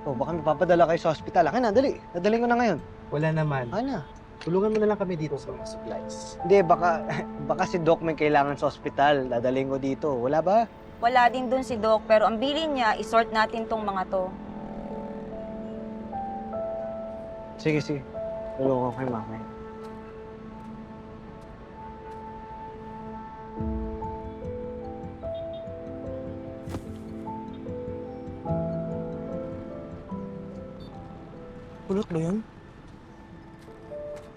Oh, baka may papadala kayo sa ospital. Akin na, dali. Dadaling ko na ngayon. Wala naman. Akin na. Tulungan mo na lang kami dito sa mga supplies. Hindi, baka, baka si Doc may kailangan sa ospital. Dadaling ko dito. Wala ba? Wala din dun si Doc, pero ang bilin niya, isort natin tong mga to. Sige, sige. Tulungan ko kay mama. Kulot ba yun?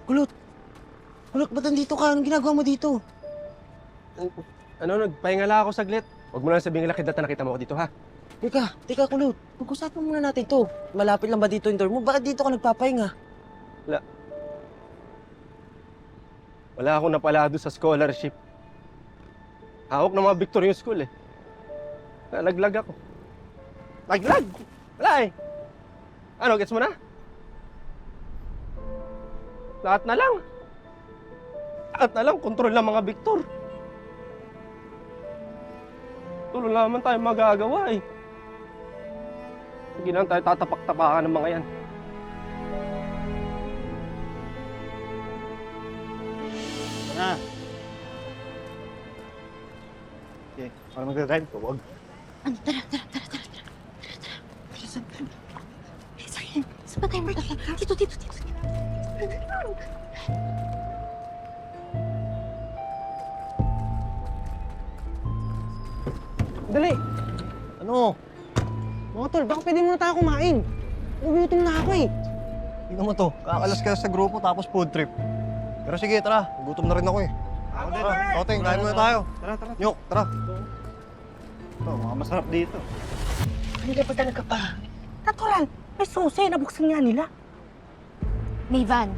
Kulot! Kulot, ba't nandito ka? Anong ginagawa mo dito? Ano, nagpahinga lang ako saglit. Huwag mo na sabihin lakid na nakita mo ako dito, ha? Teka, Kulot. Pag-usapan muna natin to. Malapit lang ba dito yung door mo? Bakit dito ka nagpapahinga? Wala akong napalado sa scholarship. Hawak ng mga Victoria School, eh. Nalaglag ako. Laglag? Wala, eh. Ano, gets mo na? Lahat na lang. Lahat na lang, kontrol ng mga Victor. Tuloy naman tayo magagawa, eh. Sige lang tayo tatapak-tapakan ng mga yan. Na. Okay, para mag-drive ko, wag. Ano, tara. Sige, saan ba tayo magkakita? Dito. Dali! Ano? Mga tol, baka pwede muna tayo kumain. Nagutom na ako eh. Tingnan mo to, kakalas ka sa grupo tapos food trip. Pero sige, tara. Gutom na rin ako eh. Tara, Oteng, kain muna tayo. Tara. Nyok, tara. Ito, mga masarap dito. Kanila pa talaga pa. Natural, may susi. Nabuksan nga nila. May van,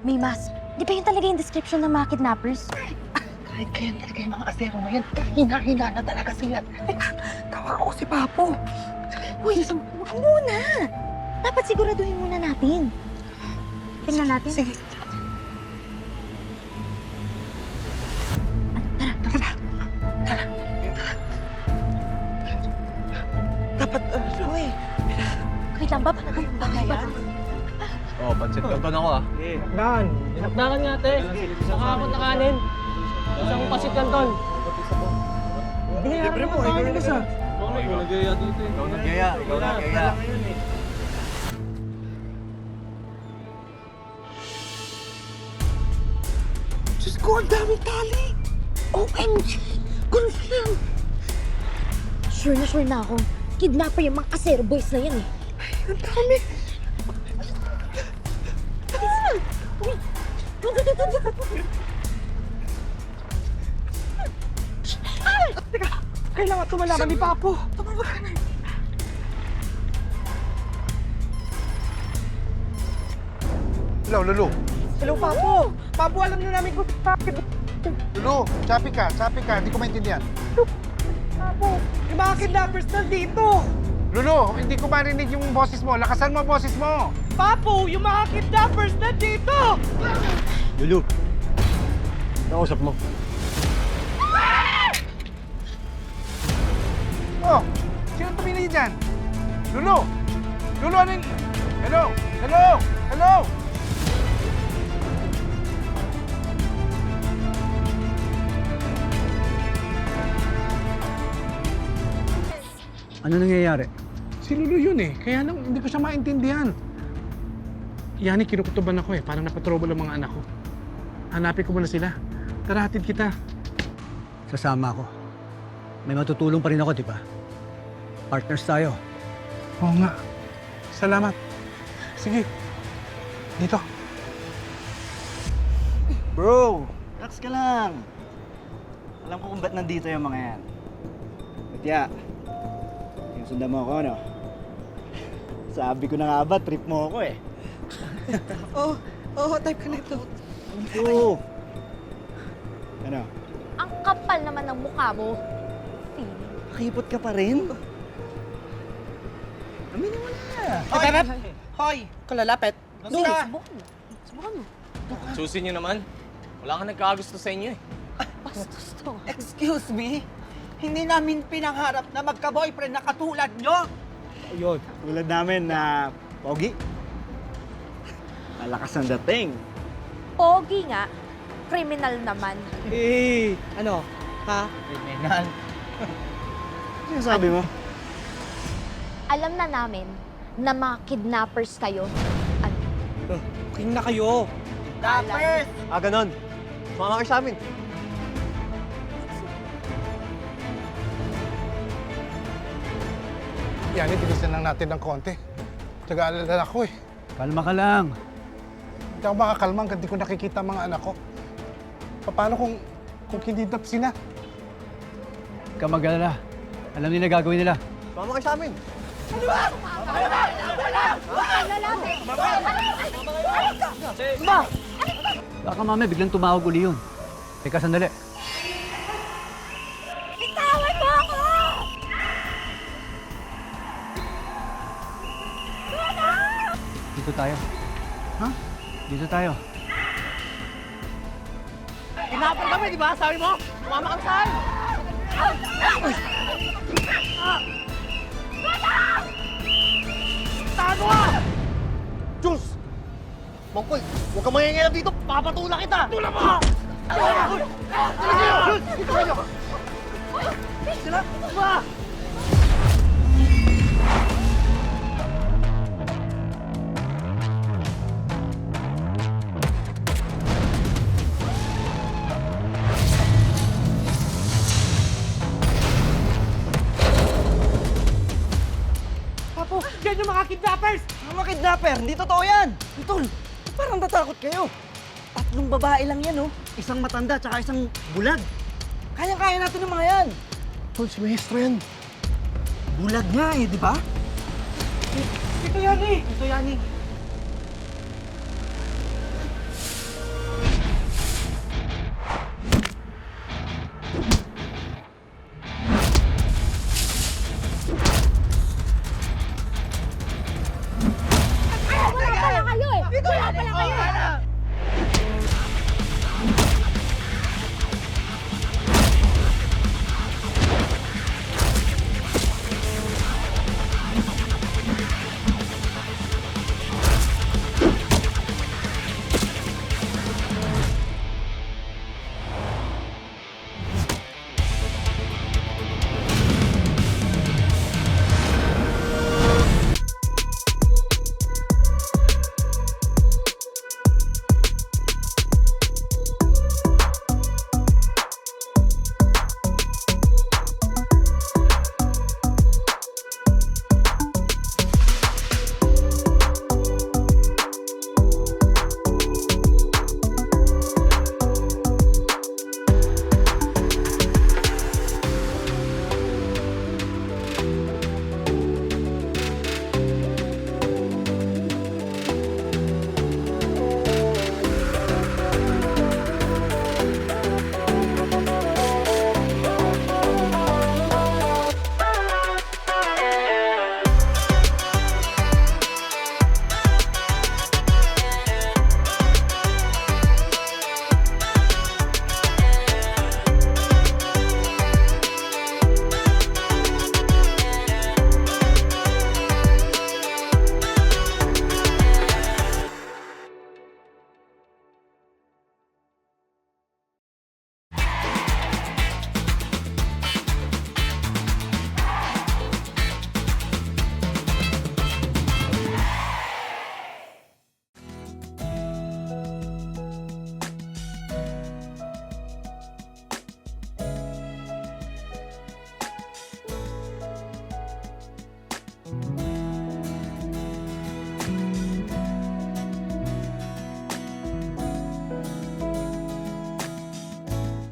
may mask. Di ba yun talaga yung description ng mga kidnappers? Kahit kaya talaga yung mga asero na yan. Hina-hina na talaga sila. Tawag ko si Papo. Uy, huwag muna. Dapat siguraduhin muna natin. Tingnan natin. Sige. Dapat, uy. Wait lang, baba. Oh, pansit canton ako, ah. Dinakdakan nga, te. Nakakot na kanin. Isang pasit kanton. Libre mo, ikaw yung isa. Ikaw nag-gaya dito, eh. Ikaw nag-gaya. Diyos ko, ang daming tali. OMG! Confirm! Sure na ako. Kidnapper yung mga asero boys na yan eh. Ang dami. Teka, kailangan tumalaman ni Papo. Tumawag ka na. Hello, Lulu. Hello, Papo. Papo, alam niyo namin kung bakit. Lulu, chapi ka. Hindi ko maintindihan. Papo, yung mga kidnappers nandito. Lulu, hindi ko marinig yung boses mo. Lakasan mo ang boses mo. Papo, yung mga kidnappers nandito. Lulu. Nakausap mo. Oh, sino tumili dyan? Lulu! Lulu, ano yung... Hello! Ano nangyayari? Si Lulu yun eh. Kaya lang hindi ko siya maintindihan. Yani, kinukutuban ako eh. Parang napatrobol ang mga anak ko. Hanapin ko muna sila. Tara, hatid kita. Sasama ako. May matutulong pa rin ako, di ba? Partners tayo. Oo nga. Salamat. Sige. Dito. Bro, relax ka lang. Alam ko kung ba't nandito yung mga yan. Kutya, yung sundan mo ako, no? Sabi ko na nga ba, trip mo ako eh. Oo, type ka na ito. Oo. Ano? Ang kapal naman ng mukha mo. Nakipot ka pa rin? Aminin mo na. Hoy, kalalapit. Subukan mo. Susin niyo naman. Wala kang nagkakagusto sa inyo, eh. Bastos to. Excuse me? Hindi namin pinangarap na magka-boyfriend na katulad nyo. Yun. Tulad namin na pogi. Malakas ang dating. Pogi nga, kriminal naman. Eh, ano? Ha? Kriminal. Ano sabi mo? Alam na namin na mga kidnappers kayo. King na kayo. Ganon. Sumama kayo sa amin. Yani, bilisan lang natin ng konti. Taga-alala ako eh. Kalma ka lang. Hindi ako makakalma hanggang di ko nakikita ang mga anak ko. Paano kung kinidnap sila? Huwag ka mag-alala. Alam nila gagawin nila. Sumama kayo sa amin. Baka mamaya biglang tumawag uli yun. Teka, sandali. Bitawan mo ako! Dito tayo. Ha? Dito tayo. Kinapal kami, di ba? Sabi mo? Sumama kami saan? Tago ka! Jules! Mangkoy, huwag ka mangingilap dito. Papatula kita! Tula mo! Papo, yan yung mga kidnappers! Mga kidnapper, hindi totoo yan! Tol, parang natakot kayo. 3 babae lang yan, oh. Isang matanda, tsaka isang bulag. Kaya-kaya natin yung mga yan. Tol, si Maestro yan. Bulag nga eh, di ba? Ito yan eh! Ito yan eh!